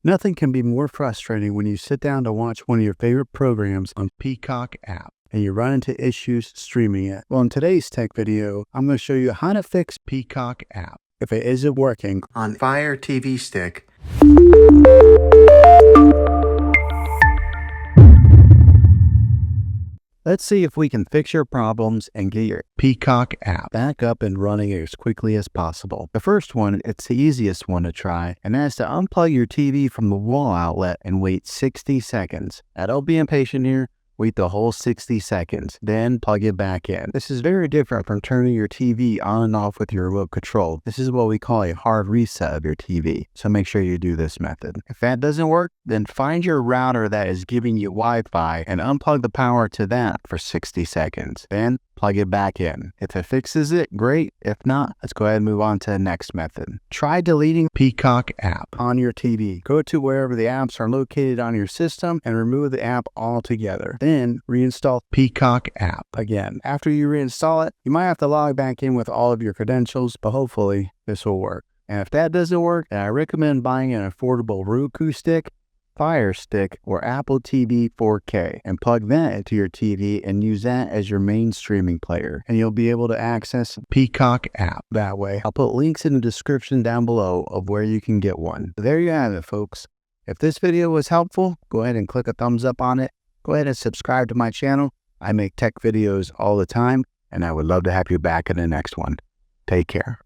Nothing can be more frustrating when you sit down to watch one of your favorite programs on Peacock App and you run into issues streaming it. Well, in today's tech video, I'm going to show you how to fix Peacock App if it isn't working on Fire TV Stick. Let's see if we can fix your problems and get your Peacock App back up and running as quickly as possible. The first one, it's the easiest one to try, and that's to unplug your TV from the wall outlet and wait 60 seconds. Now, don't be impatient here. Wait the whole 60 seconds, then plug it back in. This is very different from turning your TV on and off with your remote control. This is what we call a hard reset of your TV, so make sure you do this method. If that doesn't work, then find your router that is giving you Wi-Fi and unplug the power to that for 60 seconds. Then plug it back in. If it fixes it, great. If not, let's go ahead and move on to the next method. Try deleting Peacock App on your TV. Go to wherever the apps are located on your system and remove the app altogether. Then reinstall Peacock App again. After you reinstall it, you might have to log back in with all of your credentials, but hopefully this will work. And if that doesn't work, then I recommend buying an affordable Roku stick, Fire Stick, or Apple TV 4K and plug that into your TV and use that as your main streaming player, and you'll be able to access Peacock App that way. I'll put links in the description down below of where you can get one. There you have it, folks. If this video was helpful, go ahead and click a thumbs up on it. Go ahead and subscribe to my channel. I make tech videos all the time, and I would love to have you back in the next one. Take care.